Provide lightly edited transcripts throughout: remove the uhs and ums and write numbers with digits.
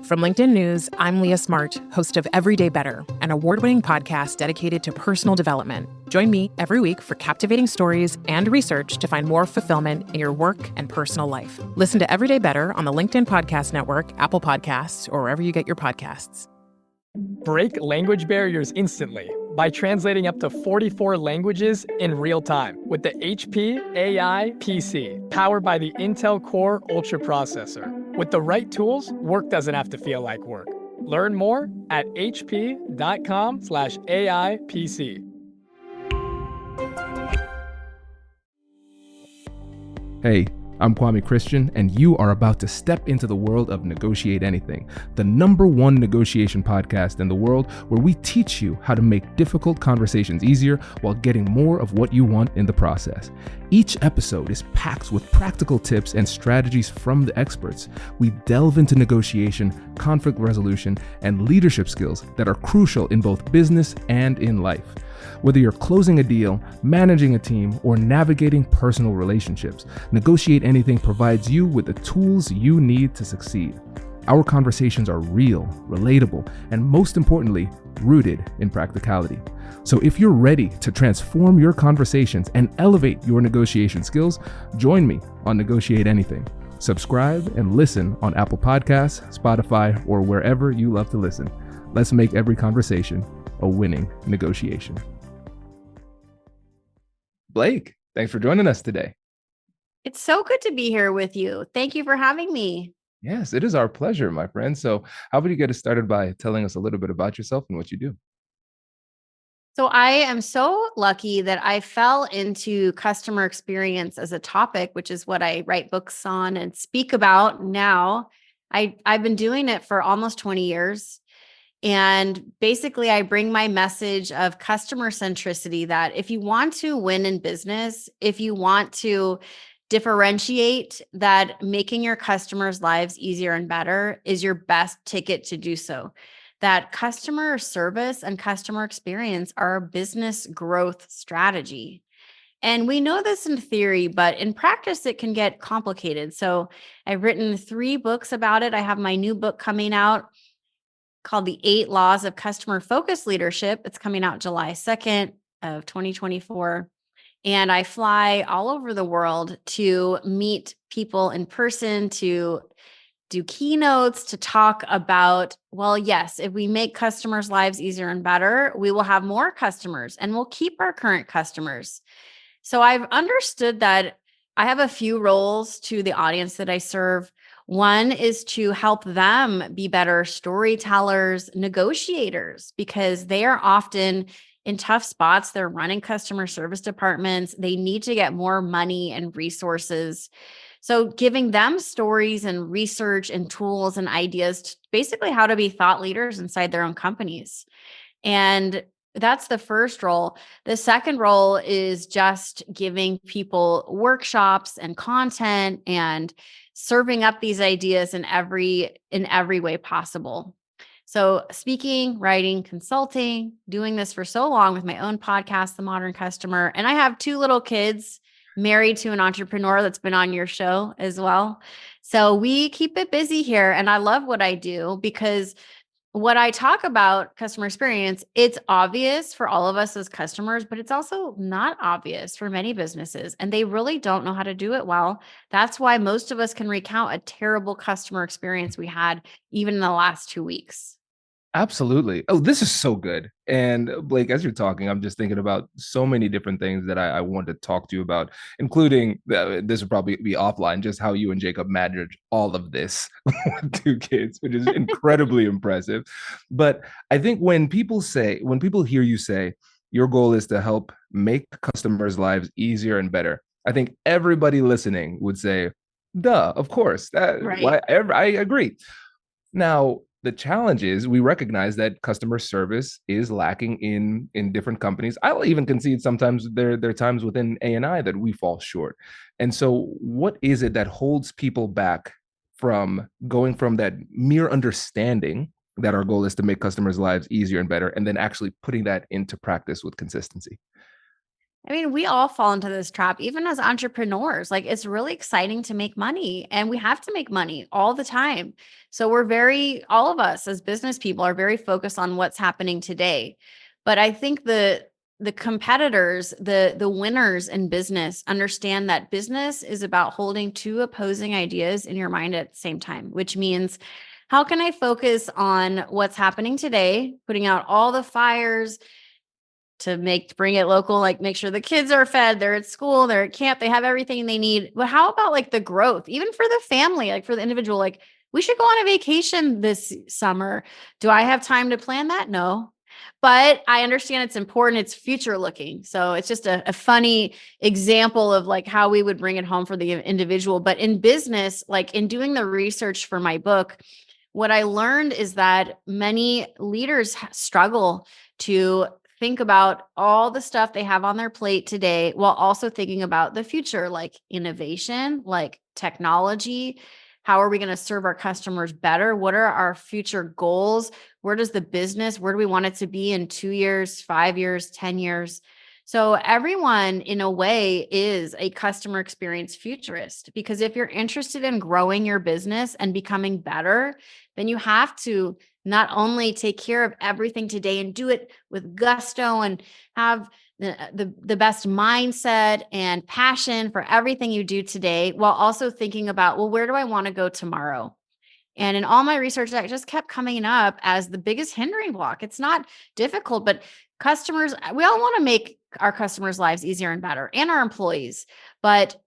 From LinkedIn News, I'm Leah Smart, host of Everyday Better, an award-winning podcast dedicated to personal development. Join me every week for captivating stories and research to find more fulfillment in your work and personal life. Listen to Everyday Better on the LinkedIn Podcast Network, Apple Podcasts, or wherever you get your podcasts. Break language barriers instantly by translating up to 44 languages in real time with the HP AI PC, powered by the Intel Core Ultra processor. With the right tools, work doesn't have to feel like work. Learn more at hp.com/AI PC. Hey, I'm Kwame Christian, and you are about to step into the world of Negotiate Anything, the #1 negotiation podcast in the world where we teach you how to make difficult conversations easier while getting more of what you want in the process. Each episode is packed with practical tips and strategies from the experts. We delve into negotiation, conflict resolution, and leadership skills that are crucial in both business and in life. Whether you're closing a deal, managing a team, or navigating personal relationships, Negotiate Anything provides you with the tools you need to succeed. Our conversations are real, relatable, and most importantly, rooted in practicality. So if you're ready to transform your conversations and elevate your negotiation skills, join me on Negotiate Anything. Subscribe and listen on Apple Podcasts, Spotify, or wherever you love to listen. Let's make every conversation a winning negotiation. Blake, thanks for joining us today. It's so good to be here with you. Thank you for having me. Yes, it is our pleasure, my friend. So how about you get us started by telling us a little bit about yourself and what you do? So I am so lucky that I fell into customer experience as a topic, which is what I write books on and speak about now. I've been doing it for almost 20 years. And basically, I bring my message of customer centricity, that if you want to win in business, if you want to differentiate, that making your customers' lives easier and better is your best ticket to do so. That customer service and customer experience are a business growth strategy. And we know this in theory, but in practice, it can get complicated. So I've written 3 books about it. I have my new book coming out called The 8 Laws of Customer-Focused Leadership. It's coming out July 2nd of 2024. And I fly all over the world to meet people in person, to do keynotes, to talk about, well, yes, if we make customers' lives easier and better, we will have more customers and we'll keep our current customers. So I've understood that I have a few roles to the audience that I serve. One is to help them be better storytellers, negotiators, because they are often in tough spots. They're running customer service departments. They need to get more money and resources. So giving them stories and research and tools and ideas to basically how to be thought leaders inside their own companies. And that's the first role. The second role is just giving people workshops and content and serving up these ideas in every way possible. So speaking, writing, consulting, doing this for so long with my own podcast, The Modern Customer. And I have 2 little kids, married to an entrepreneur that's been on your show as well. So we keep it busy here. And I love what I do, because what I talk about customer experience, it's obvious for all of us as customers, but it's also not obvious for many businesses, and they really don't know how to do it well. That's why most of us can recount a terrible customer experience we had even in the last 2 weeks. Absolutely. Oh, this is so good. And Blake, as you're talking, I'm just thinking about so many different things that I want to talk to you about, including this would probably be offline, just how you and Jacob manage all of this with 2 kids, which is incredibly impressive. But I think when people hear you say your goal is to help make customers' lives easier and better, I think everybody listening would say, duh, of course. Right. I agree. Now, the challenge is we recognize that customer service is lacking in different companies. I'll even concede sometimes there are times within A&I that we fall short. And so what is it that holds people back from going from that mere understanding that our goal is to make customers' lives easier and better, and then actually putting that into practice with consistency? I mean, we all fall into this trap, even as entrepreneurs. Like, it's really exciting to make money, and we have to make money all the time. So, all of us as business people are very focused on what's happening today. But I think the competitors, the winners in business understand that business is about holding two opposing ideas in your mind at the same time, which means how can I focus on what's happening today, putting out all the fires, bring it local, like make sure the kids are fed, they're at school, they're at camp, they have everything they need. But how about like the growth, even for the family, like for the individual, like we should go on a vacation this summer. Do I have time to plan that? No. But I understand it's important. It's future looking. So it's just a funny example of like how we would bring it home for the individual. But in business, like in doing the research for my book, what I learned is that many leaders struggle to think about all the stuff they have on their plate today while also thinking about the future, like innovation, like technology. How are we going to serve our customers better? What are our future goals? Where do we want it to be in 2 years, 5 years, 10 years? So everyone in a way is a customer experience futurist, because if you're interested in growing your business and becoming better, then you have to not only take care of everything today and do it with gusto and have the best mindset and passion for everything you do today, while also thinking about, well, where do I want to go tomorrow? And in all my research, that just kept coming up as the biggest hindering block. It's not difficult, but we all want to make our customers' lives easier and better, and our employees. But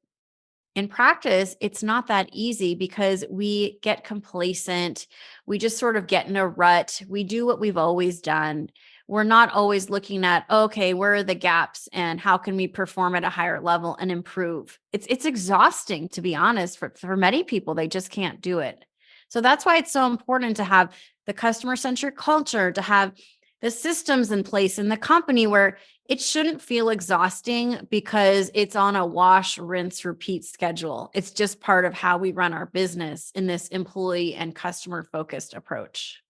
in practice, it's not that easy because we get complacent. We just sort of get in a rut. We do what we've always done. We're not always looking at, okay, where are the gaps and how can we perform at a higher level and improve? It's exhausting, to be honest. For many people, they just can't do it. So that's why it's so important to have the customer-centric culture, to have the systems in place in the company where it shouldn't feel exhausting because it's on a wash, rinse, repeat schedule. It's just part of how we run our business in this employee and customer focused approach.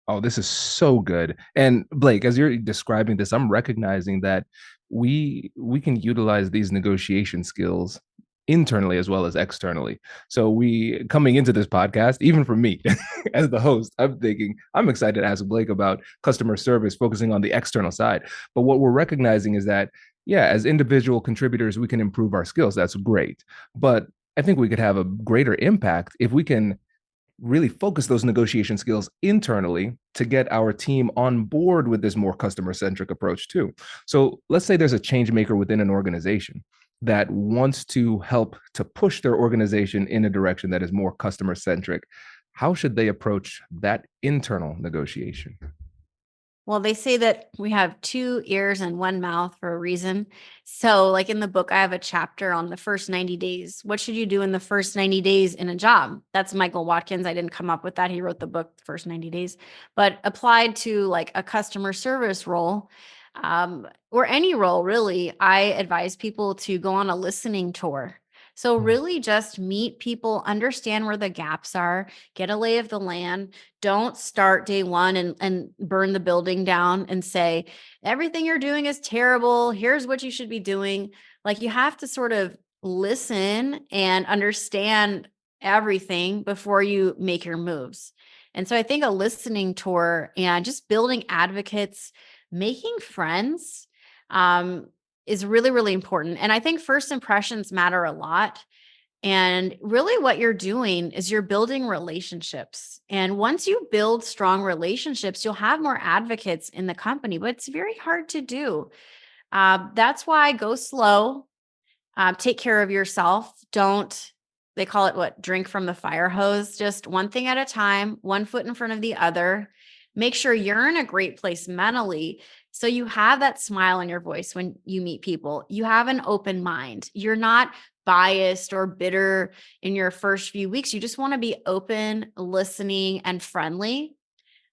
Oh, this is so good. And Blake, as you're describing this, I'm recognizing that we can utilize these negotiation skills internally as well as externally. So we coming into this podcast, even for me as the host, I'm thinking I'm excited to ask Blake about customer service, focusing on the external side. But what we're recognizing is that, yeah, as individual contributors, we can improve our skills. That's great. But I think we could have a greater impact if we can really focus those negotiation skills internally to get our team on board with this more customer centric approach too. So let's say there's a change maker within an organization that wants to help to push their organization in a direction that is more customer centric. How should they approach that internal negotiation? Well, they say that we have 2 ears and 1 mouth for a reason. So, like in the book, I have a chapter on the first 90 days. What should you do in the first 90 days in a job? That's Michael Watkins. I didn't come up with that. He wrote the book, First 90 Days, but applied to like a customer service role, or any role, really, I advise people to go on a listening tour. So, really just meet people, understand where the gaps are, get a lay of the land. Don't start day one and burn the building down and say, everything you're doing is terrible. Here's what you should be doing. Like, you have to sort of listen and understand everything before you make your moves. And so I think a listening tour and just building advocates, making friends, is really, really important. And I think first impressions matter a lot. And really, what you're doing is you're building relationships. And once you build strong relationships, you'll have more advocates in the company, but it's very hard to do. That's why go slow, take care of yourself. They call it what? Drink from the fire hose, just one thing at a time, one foot in front of the other. Make sure you're in a great place mentally. So you have that smile in your voice when you meet people. You have an open mind. You're not biased or bitter in your first few weeks. You just want to be open, listening, and friendly,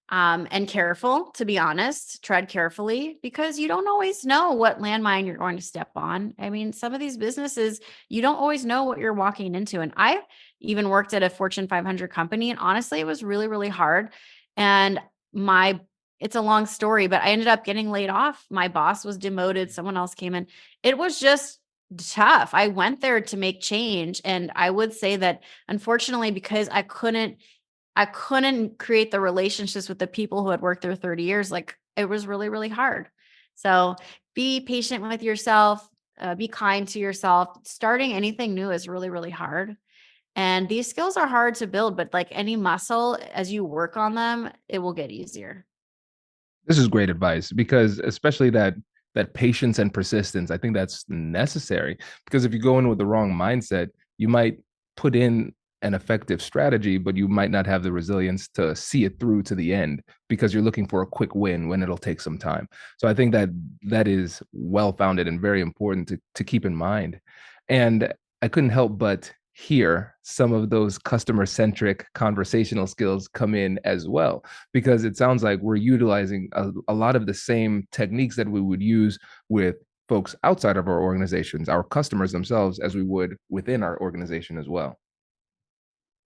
and careful, to be honest. Tread carefully because you don't always know what landmine you're going to step on. I mean, some of these businesses, you don't always know what you're walking into. And I even worked at a Fortune 500 company. And honestly, it was really, really hard. And my it's a long story, but I ended up getting laid off. My boss was demoted. Someone else came in. It was just tough. I went there to make change. And I would say that unfortunately, because I couldn't create the relationships with the people who had worked there 30 years. Like it was really, really hard. So be patient with yourself, be kind to yourself. Starting anything new is really, really hard. And these skills are hard to build, but like any muscle, as you work on them, it will get easier. This is great advice because especially that patience and persistence, I think that's necessary because if you go in with the wrong mindset, you might put in an effective strategy, but you might not have the resilience to see it through to the end because you're looking for a quick win when it'll take some time. So I think that that is well founded and very important to keep in mind. And I couldn't help but hear some of those customer centric conversational skills come in as well because it sounds like we're utilizing a lot of the same techniques that we would use with folks outside of our organizations, our customers themselves, as we would within our organization as well.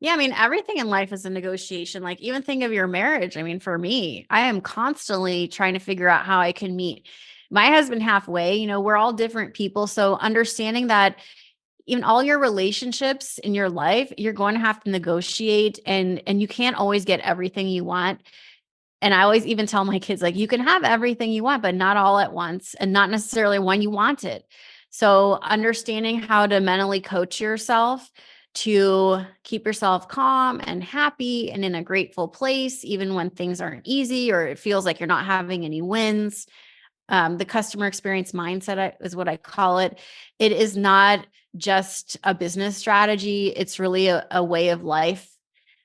Yeah, I mean, everything in life is a negotiation. Like, even think of your marriage. I mean, for me, I am constantly trying to figure out how I can meet my husband halfway. We're all different people. So, understanding that in all your relationships in your life, you're going to have to negotiate and you can't always get everything you want. And I always even tell my kids, like, you can have everything you want, but not all at once and not necessarily when you want it. So, understanding how to mentally coach yourself to keep yourself calm and happy and in a grateful place, even when things aren't easy or it feels like you're not having any wins. The customer experience mindset is what I call it. It is not just a business strategy, it's really a way of life.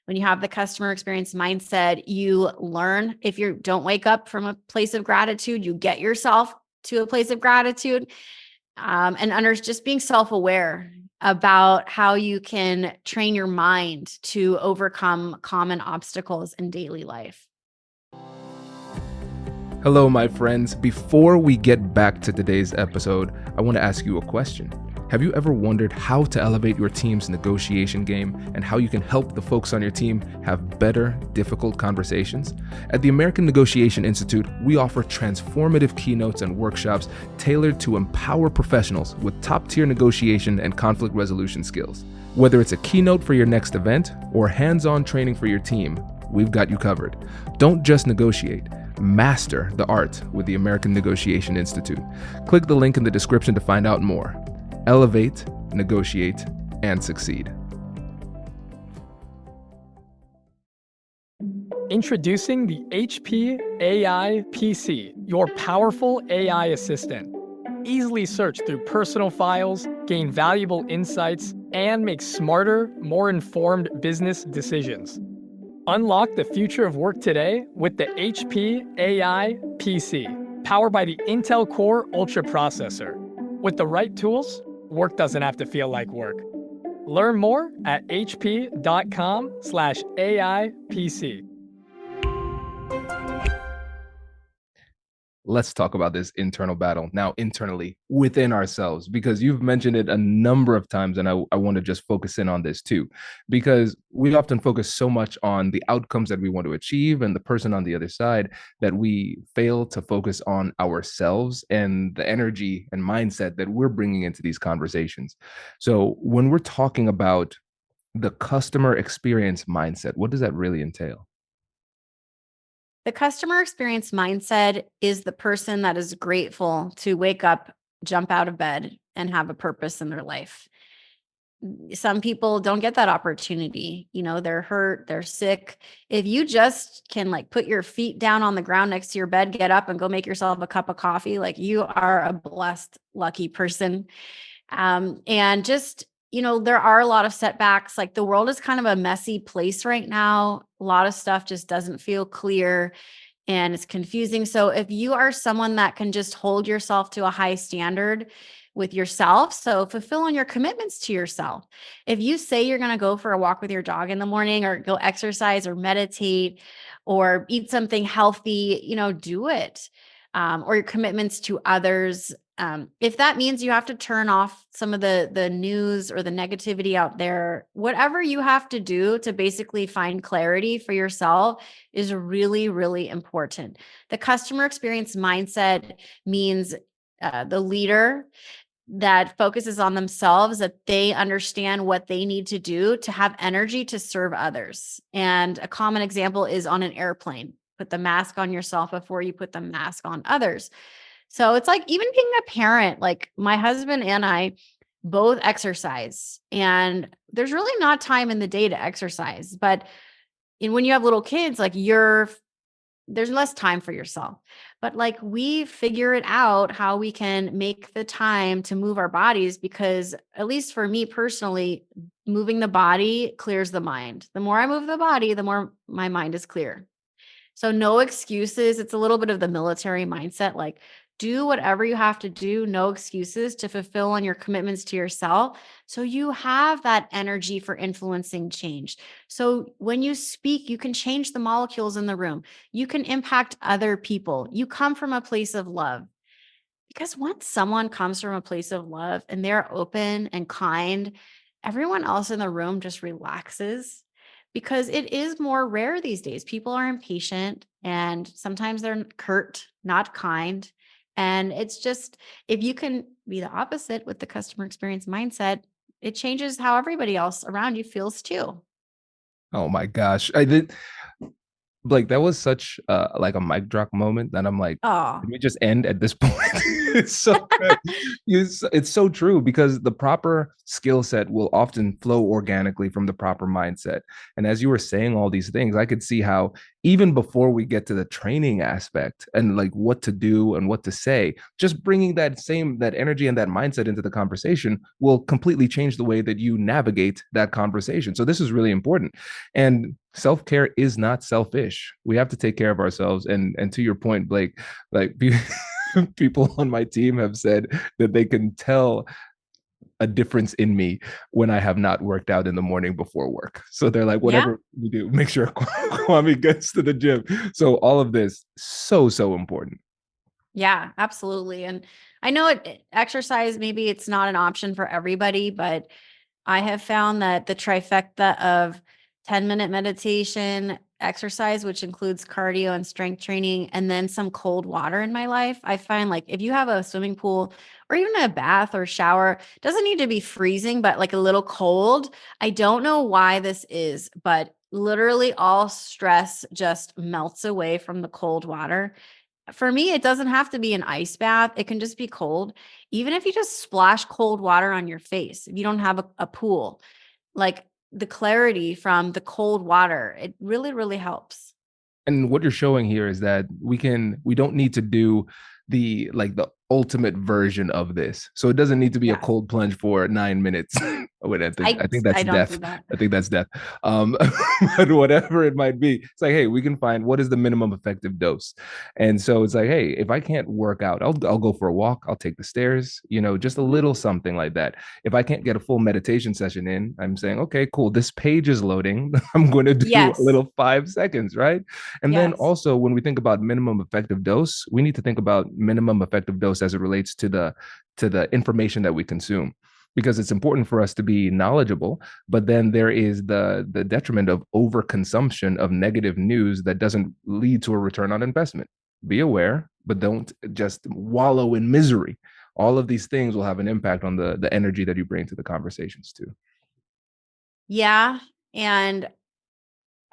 When you have the customer experience mindset, you learn. If you don't wake up from a place of gratitude, you get yourself to a place of gratitude. And under just being self-aware about how you can train your mind to overcome common obstacles in daily life. Hello, my friends. Before we get back to today's episode, I want to ask you a question. Have you ever wondered how to elevate your team's negotiation game and how you can help the folks on your team have better, difficult conversations? At the American Negotiation Institute, we offer transformative keynotes and workshops tailored to empower professionals with top-tier negotiation and conflict resolution skills. Whether it's a keynote for your next event or hands-on training for your team, we've got you covered. Don't just negotiate. Master the art with the American Negotiation Institute. Click the link in the description to find out more. Elevate, negotiate, and succeed. Introducing the HP AI PC, your powerful AI assistant. Easily search through personal files, gain valuable insights, and make smarter, more informed business decisions. Unlock the future of work today with the HP AI PC, powered by the Intel Core Ultra processor. With the right tools, work doesn't have to feel like work. Learn more at hp.com/AIPC. Let's talk about this internal battle now internally within ourselves, because you've mentioned it a number of times. And I want to just focus in on this too, because we often focus so much on the outcomes that we want to achieve and the person on the other side that we fail to focus on ourselves and the energy and mindset that we're bringing into these conversations. So when we're talking about the customer experience mindset, what does that really entail? The customer experience mindset is the person that is grateful to wake up, jump out of bed, and have a purpose in their life. Some people don't get that opportunity. They're hurt, they're sick. If you just can like put your feet down on the ground next to your bed, get up and go make yourself a cup of coffee, like you are a blessed, lucky person. And just, there are a lot of setbacks. Like the world is kind of a messy place right now. A lot of stuff just doesn't feel clear and it's confusing. So if you are someone that can just hold yourself to a high standard with yourself, so fulfill on your commitments to yourself. If you say you're going to go for a walk with your dog in the morning or go exercise or meditate or eat something healthy, do it. Or your commitments to others, If that means you have to turn off some of the news or the negativity out there, whatever you have to do to basically find clarity for yourself is really, really important. The customer experience mindset means the leader that focuses on themselves, that they understand what they need to do to have energy to serve others. And a common example is on an airplane. Put the mask on yourself before you put the mask on others. So it's like even being a parent, like my husband and I both exercise, and there's really not time in the day to exercise. But when you have little kids, like there's less time for yourself. But like we figure it out how we can make the time to move our bodies, because at least for me personally, moving the body clears the mind. The more I move the body, the more my mind is clear. So no excuses. It's a little bit of the military mindset, like do whatever you have to do, no excuses to fulfill on your commitments to yourself. So you have that energy for influencing change. So when you speak, you can change the molecules in the room. You can impact other people. You come from a place of love. Because once someone comes from a place of love and they're open and kind, everyone else in the room just relaxes, because it is more rare these days. People are impatient and sometimes they're curt, not kind. And it's just, if you can be the opposite with the customer experience mindset, it changes how everybody else around you feels too. Oh my gosh. I did like that was such like a mic drop moment that I'm like, Oh, can we just end at this point? It's so good. It's so true, because the proper skill set will often flow organically from the proper mindset. And as you were saying all these things, I could see how even before we get to the training aspect and like what to do and what to say, just bringing that energy and that mindset into the conversation will completely change the way that you navigate that conversation. So this is really important. And self-care is not selfish. We have to take care of ourselves. And to your point, Blake, like people on my team have said that they can tell a difference in me when I have not worked out in the morning before work. So they're like, yeah. whatever you do, make sure Kwame gets to the gym. So all of this, so important. Yeah, absolutely. And I know exercise, maybe it's not an option for everybody, but I have found that the trifecta of 10-minute meditation, exercise, which includes cardio and strength training, and then some cold water in my life. I find like if you have a swimming pool or even a bath or shower, doesn't need to be freezing, but like a little cold. I don't know why this is, but literally all stress just melts away from the cold water. For me, it doesn't have to be an ice bath. It can just be cold. Even if you just splash cold water on your face, if you don't have a pool, like the clarity from the cold water, it really, really helps. And what you're showing here is that we don't need to do the ultimate version of this. So it doesn't need to be a Yeah. cold plunge for 9 minutes. Oh, wait, I think that's I don't do death. that. I think that's death. Um, but whatever it might be, it's like, hey, we can find what is the minimum effective dose. And so it's like, hey, if I can't work out, I'll go for a walk, I'll take the stairs, just a Mhm. little something like that. If I can't get a full meditation session in, I'm saying, okay, cool, this page is loading. I'm going to do a Yes. little 5 seconds, right? And then Yes. also when we think about minimum effective dose, we need to think about minimum effective dose as it relates to the information that we consume, because it's important for us to be knowledgeable, but then there is the detriment of overconsumption of negative news that doesn't lead to a return on investment. Be aware, but don't just wallow in misery. All of these things will have an impact on the energy that you bring to the conversations too. Yeah. And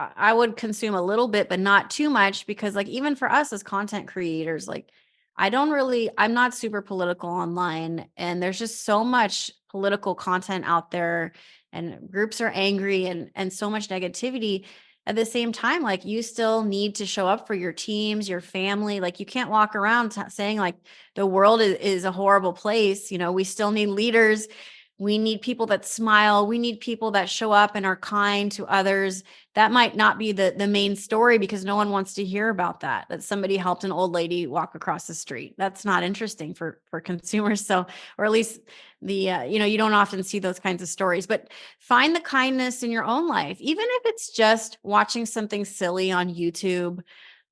I would consume a little bit, but not too much, because like even for us as content creators, like I'm not super political online, and there's just so much political content out there, and groups are angry, and so much negativity. At the same time, like you still need to show up for your teams, your family. Like you can't walk around saying like the world is a horrible place. We still need leaders. We need people that smile. We need people that show up and are kind to others. That might not be the main story, because no one wants to hear about that somebody helped an old lady walk across the street. That's not interesting for consumers. So, or at least you don't often see those kinds of stories. But find the kindness in your own life, even if it's just watching something silly on YouTube.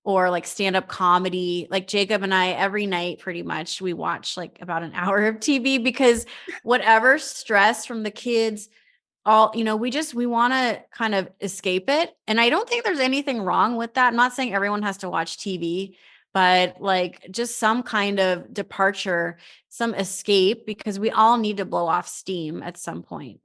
or like stand-up comedy. Like Jacob and I, every night pretty much, we watch like about an hour of TV because whatever stress from the kids, all, we want to kind of escape it. And I don't think there's anything wrong with that. I'm not saying everyone has to watch TV, but like just some kind of departure, some escape, because we all need to blow off steam at some point.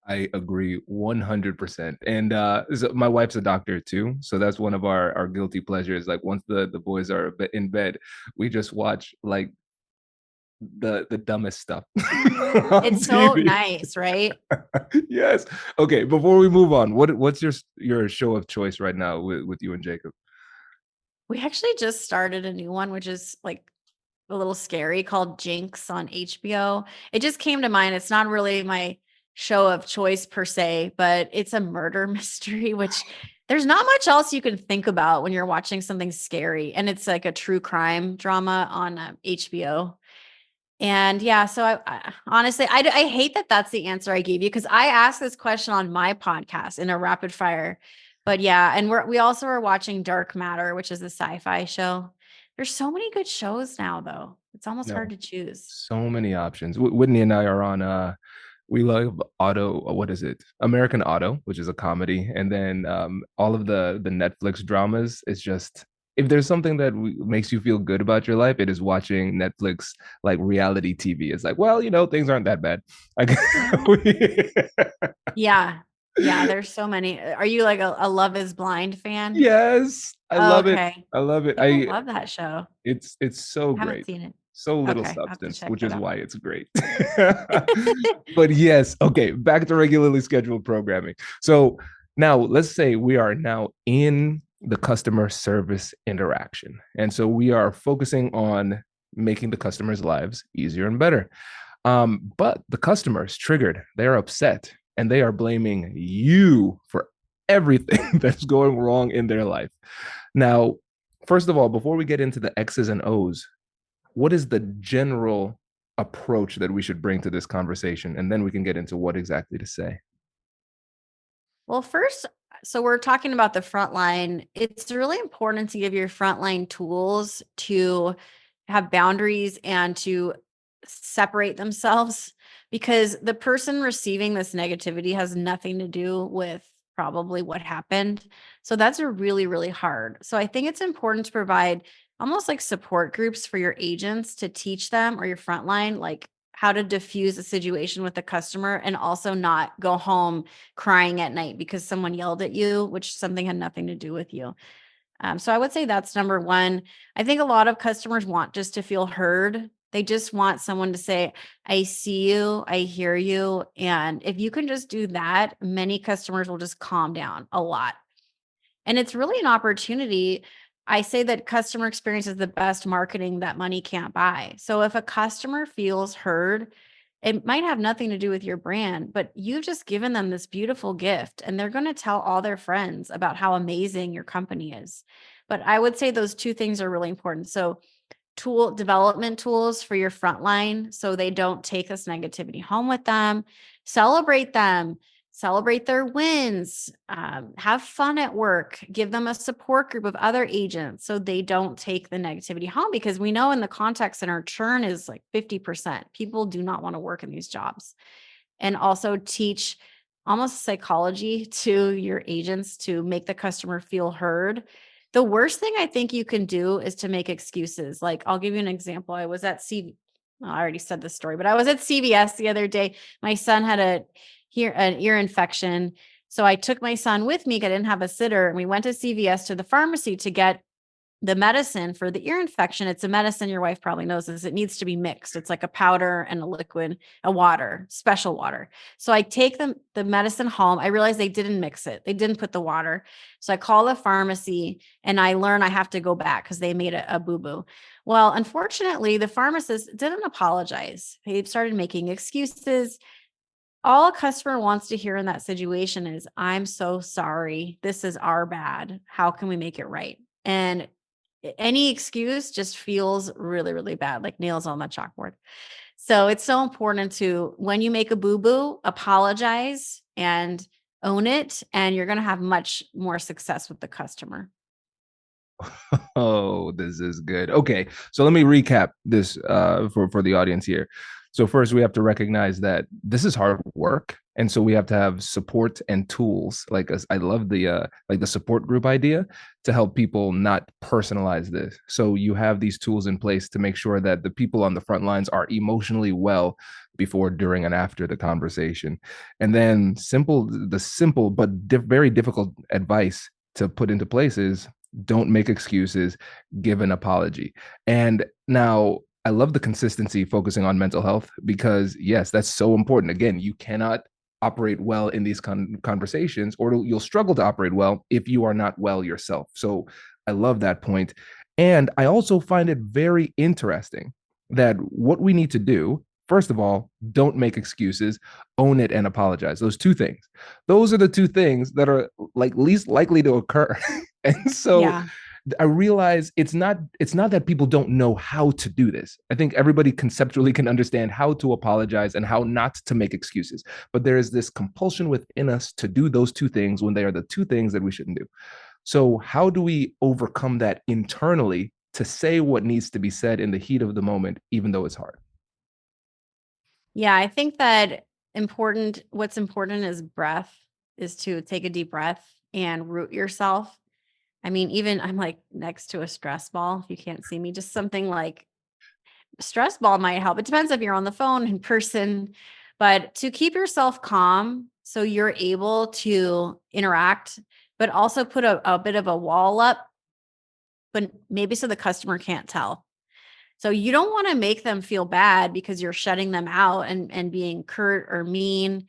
I agree 100%. And so my wife's a doctor too. So that's one of our guilty pleasures. Like once the boys are in bed, we just watch like the dumbest stuff on It's so TV. nice, right? Yes. Okay. Before we move on, what's your show of choice right now with you and Jacob? We actually just started a new one, which is like a little scary, called Jinx on HBO. It just came to mind. It's not really my show of choice per se, but it's a murder mystery, which there's not much else you can think about when you're watching something scary. And it's like a true crime drama on HBO. And yeah, so I honestly, I hate that that's the answer I gave you, because I asked this question on my podcast in a rapid fire. But yeah, and we also are watching Dark Matter, which is a sci-fi show. There's so many good shows now, though. It's almost hard No, to choose. so many options. Whitney and I are on we love what is it? American Auto, which is a comedy, and then all of the Netflix dramas is just, if there's something that makes you feel good about your life, it is watching Netflix like reality TV. It's like, well, things aren't that bad. Like, Yeah. Yeah, there's so many. Are you like a Love is Blind fan? yes, I love it. Okay. I love it. People love that show. It's so I haven't great. seen it. So little Okay, I'll have to substance, check which that is out. why it's great. But yes, okay, back to regularly scheduled programming. So now let's say we are now in the customer service interaction. And so we are focusing on making the customers' lives easier and better. But the customers triggered, they're upset, and they are blaming you for everything that's going wrong in their life. Now, first of all, before we get into the X's and O's, what is the general approach that we should bring to this conversation? And then we can get into what exactly to say. Well, first, so we're talking about the front line. It's really important to give your frontline tools to have boundaries and to separate themselves, because the person receiving this negativity has nothing to do with probably what happened. So that's a really, really hard. So I think it's important to provide almost like support groups for your agents to teach them, or your frontline, like how to diffuse a situation with the customer and also not go home crying at night because someone yelled at you, which something had nothing to do with you. So I would say that's number one. I think a lot of customers want just to feel heard. They just want someone to say, I see you, I hear you. And if you can just do that, many customers will just calm down a lot. And it's really an opportunity. I say that customer experience is the best marketing that money can't buy. So if a customer feels heard, it might have nothing to do with your brand, but you've just given them this beautiful gift, and they're going to tell all their friends about how amazing your company is. But I would say those two things are really important. So tool development tools for your frontline so they don't take this negativity home with them. Celebrate them, celebrate their wins, have fun at work, give them a support group of other agents so they don't take the negativity home, because we know in the contact center churn is like 50%. People do not want to work in these jobs. And also teach almost psychology to your agents to make the customer feel heard. The worst thing I think you can do is to make excuses. Like, I'll give you an example. I was at well, I already said this story, but I was at CVS the other day. My son had an ear infection. So I took my son with me. I didn't have a sitter. And we went to CVS to the pharmacy to get the medicine for the ear infection. It's a medicine your wife probably knows this. It needs to be mixed. It's like a powder and a liquid, a water, special water. So I take the medicine home. I realized they didn't mix it. They didn't put the water. So I call the pharmacy and I learn I have to go back because they made a boo-boo. Well, unfortunately, the pharmacist didn't apologize. He started making excuses. All a customer wants to hear in that situation is, I'm so sorry. This is our bad. How can we make it right? And any excuse just feels really, really bad, like nails on the chalkboard. So it's so important to, when you make a boo-boo, apologize and own it, and you're going to have much more success with the customer. Oh, this is good. Okay, so let me recap this for the audience here. So first, we have to recognize that this is hard work, and so we have to have support and tools. Like I love the support group idea to help people not personalize this. So you have these tools in place to make sure that the people on the front lines are emotionally well before, during, and after the conversation. And then the simple but very difficult advice to put into place is don't make excuses, give an apology. And now I love the consistency focusing on mental health because, yes, that's so important. Again, you cannot operate well in these conversations, or you'll struggle to operate well if you are not well yourself. So I love that point. And I also find it very interesting that what we need to do, first of all, don't make excuses, own it, and apologize. Those two things. Those are the two things that are like least likely to occur. And so Yeah. I realize it's not that people don't know how to do this. I think everybody conceptually can understand how to apologize and how not to make excuses. But there is this compulsion within us to do those two things when they are the two things that we shouldn't do. So how do we overcome that internally to say what needs to be said in the heat of the moment, even though it's hard? Yeah, I think that what's important is breath, is to take a deep breath and root yourself. I mean, even I'm like next to a stress ball. If you can't see me, just something like stress ball might help. It depends if you're on the phone in person, but to keep yourself calm so you're able to interact, but also put a bit of a wall up, but maybe so the customer can't tell. So you don't want to make them feel bad because you're shutting them out and being curt or mean.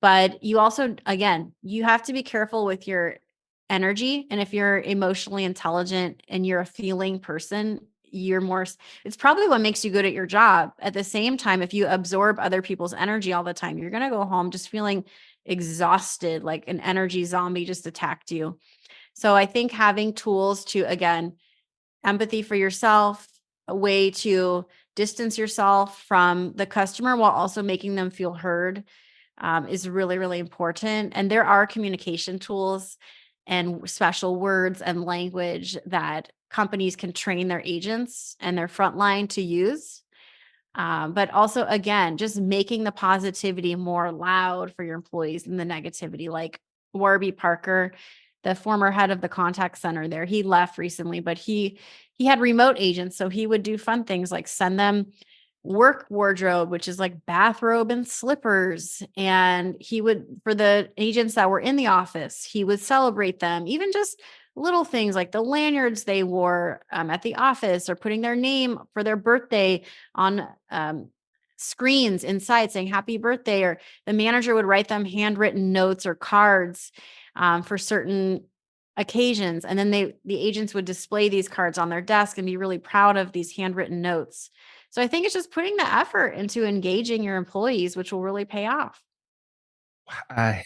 But you also, again, you have to be careful with your energy. And if you're emotionally intelligent and you're a feeling person, it's probably what makes you good at your job. At the same time, if you absorb other people's energy all the time, you're going to go home just feeling exhausted, like an energy zombie just attacked you. So I think having tools to, again, empathy for yourself, a way to distance yourself from the customer while also making them feel heard, is really, really important. And there are communication tools and special words and language that companies can train their agents and their frontline to use. But also, again, just making the positivity more loud for your employees than the negativity. Like Warby Parker, the former head of the contact center there, he left recently, but he had remote agents, so he would do fun things like send them work wardrobe, which is like bathrobe and slippers. And he would, for the agents that were in the office, he would celebrate them, even just little things like the lanyards they wore at the office, or putting their name for their birthday on screens inside saying happy birthday, or the manager would write them handwritten notes or cards for certain occasions. And then the agents would display these cards on their desk and be really proud of these handwritten notes. So I think it's just putting the effort into engaging your employees, which will really pay off. I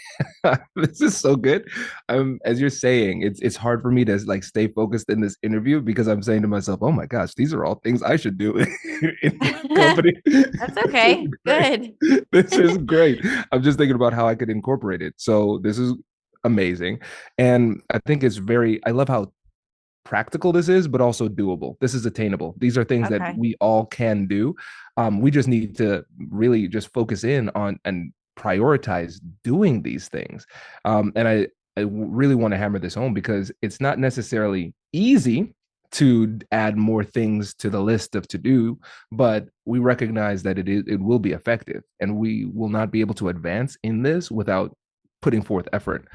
this is so good. As you're saying, it's hard for me to like stay focused in this interview because I'm saying to myself, "Oh my gosh, these are all things I should do in my company." That's This is okay. great. Good. This is great. I'm just thinking about how I could incorporate it. So this is amazing, and I think it's very. I love how practical this is, but also doable. This is attainable. These are things that Okay. we all can do. We just need to really just focus in on and prioritize doing these things. And I really want to hammer this home because it's not necessarily easy to add more things to the list of to do, but we recognize that it will be effective, and we will not be able to advance in this without putting forth effort.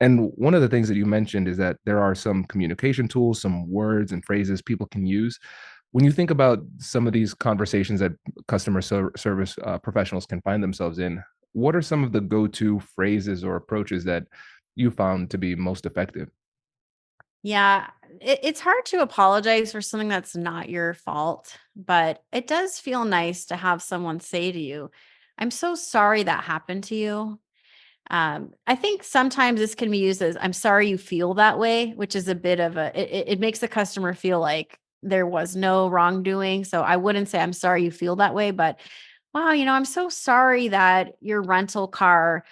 And one of the things that you mentioned is that there are some communication tools, some words and phrases people can use. When you think about some of these conversations that service professionals can find themselves in, what are some of the go-to phrases or approaches that you found to be most effective? Yeah, it's hard to apologize for something that's not your fault, but it does feel nice to have someone say to you, I'm so sorry that happened to you. I think sometimes this can be used as I'm sorry you feel that way, which is a bit of it makes the customer feel like there was no wrongdoing. So I wouldn't say I'm sorry you feel that way, but wow, I'm so sorry that your rental car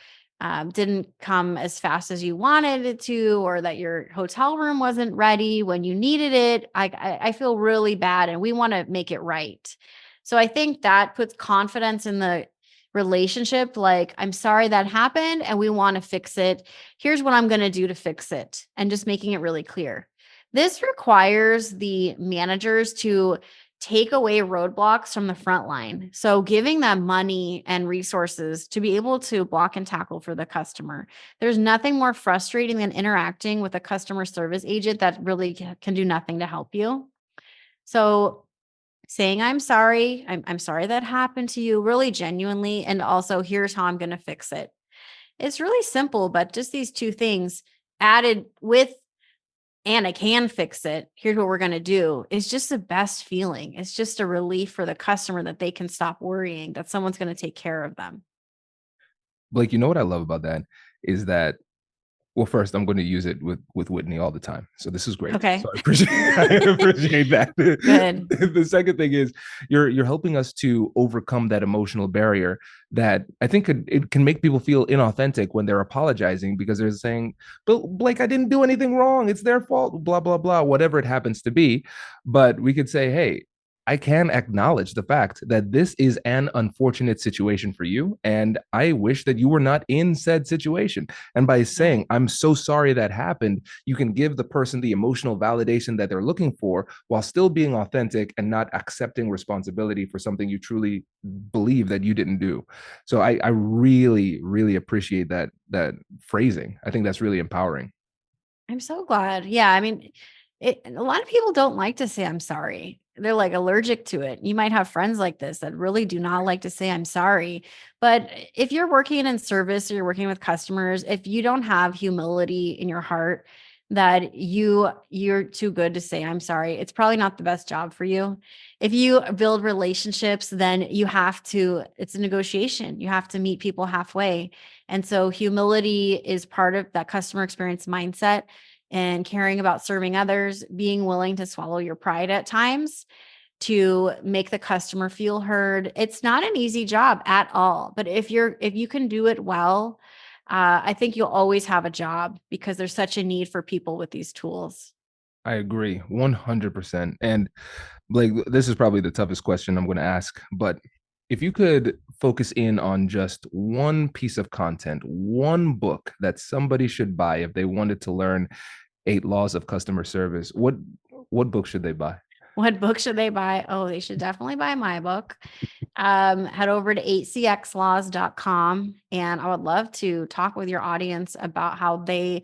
didn't come as fast as you wanted it to, or that your hotel room wasn't ready when you needed it. I feel really bad and we want to make it right. So I think that puts confidence in the relationship. Like, I'm sorry that happened and we want to fix it. Here's what I'm going to do to fix it. And just making it really clear. This requires the managers to take away roadblocks from the front line. So giving them money and resources to be able to block and tackle for the customer. There's nothing more frustrating than interacting with a customer service agent that really can do nothing to help you. So saying, I'm sorry, I'm sorry that happened to you, really genuinely. And also, here's how I'm going to fix it. It's really simple, but just these two things added with, and I can fix it. Here's what we're going to do. It's just the best feeling. It's just a relief for the customer that they can stop worrying that someone's going to take care of them. Blake, you know what I love about that is that, well, first, I'm going to use it with Whitney all the time. So this is great. Okay. So I appreciate that. Good. The second thing is you're helping us to overcome that emotional barrier that I think it can make people feel inauthentic when they're apologizing because they're saying, but Blake, I didn't do anything wrong. It's their fault, blah, blah, blah, whatever it happens to be. But we could say, hey, I can acknowledge the fact that this is an unfortunate situation for you. And I wish that you were not in said situation. And by saying, I'm so sorry that happened, you can give the person the emotional validation that they're looking for while still being authentic and not accepting responsibility for something you truly believe that you didn't do. So I really, really appreciate that phrasing. I think that's really empowering. I'm so glad. Yeah. I mean, a lot of people don't like to say I'm sorry. They're like allergic to it. You might have friends like this that really do not like to say I'm sorry. But if you're working in service or you're working with customers, if you don't have humility in your heart that you're too good to say I'm sorry, it's probably not the best job for you. If you build relationships, then it's a negotiation. You have to meet people halfway. And so humility is part of that customer experience mindset, and caring about serving others, being willing to swallow your pride at times to make the customer feel heard. It's not an easy job at all, but if you can do it well, I think you'll always have a job because there's such a need for people with these tools. I agree 100%. And Blake, this is probably the toughest question I'm going to ask, but if you could focus in on just one piece of content, one book that somebody should buy if they wanted to learn 8 laws of customer service, what book should they buy? What book should they buy? Oh, they should definitely buy my book. Head over to 8cxlaws.com. And I would love to talk with your audience about how they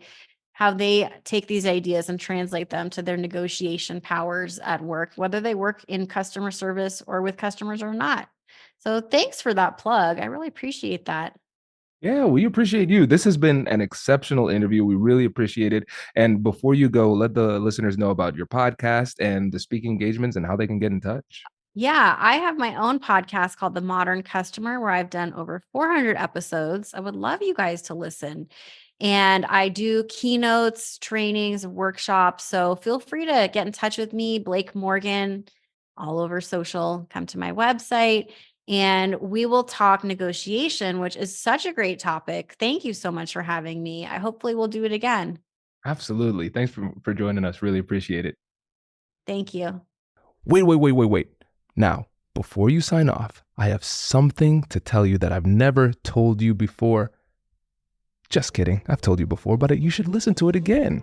take these ideas and translate them to their negotiation powers at work, whether they work in customer service or with customers or not. So thanks for that plug. I really appreciate that. Yeah, we appreciate you. This has been an exceptional interview. We really appreciate it. And before you go, let the listeners know about your podcast and the speaking engagements and how they can get in touch. Yeah, I have my own podcast called The Modern Customer, where I've done over 400 episodes. I would love you guys to listen. And I do keynotes, trainings, workshops. So feel free to get in touch with me, Blake Morgan, all over social. Come to my website and we will talk negotiation, which is such a great topic. Thank you so much for having me. I hopefully we'll do it again. Absolutely. Thanks for joining us. Really appreciate it. Thank you. Wait. Now, before you sign off, I have something to tell you that I've never told you before. Just kidding. I've told you before, but you should listen to it again.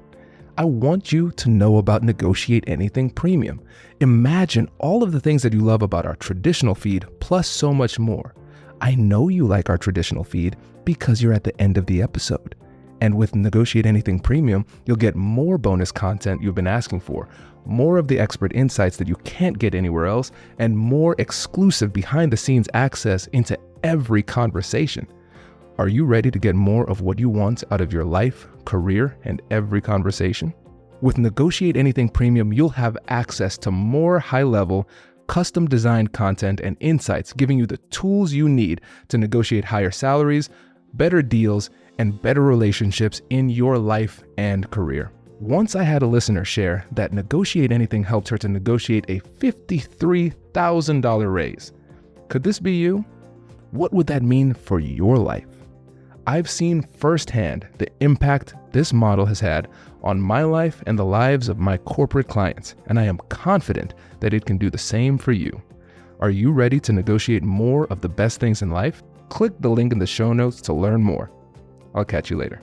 I want you to know about Negotiate Anything Premium. Imagine all of the things that you love about our traditional feed, plus so much more. I know you like our traditional feed because you're at the end of the episode. And with Negotiate Anything Premium, you'll get more bonus content you've been asking for, more of the expert insights that you can't get anywhere else, and more exclusive behind-the-scenes access into every conversation. Are you ready to get more of what you want out of your life, career, and every conversation? With Negotiate Anything Premium, you'll have access to more high-level, custom-designed content and insights, giving you the tools you need to negotiate higher salaries, better deals, and better relationships in your life and career. Once I had a listener share that Negotiate Anything helped her to negotiate a $53,000 raise. Could this be you? What would that mean for your life? I've seen firsthand the impact this model has had on my life and the lives of my corporate clients, and I am confident that it can do the same for you. Are you ready to negotiate more of the best things in life? Click the link in the show notes to learn more. I'll catch you later.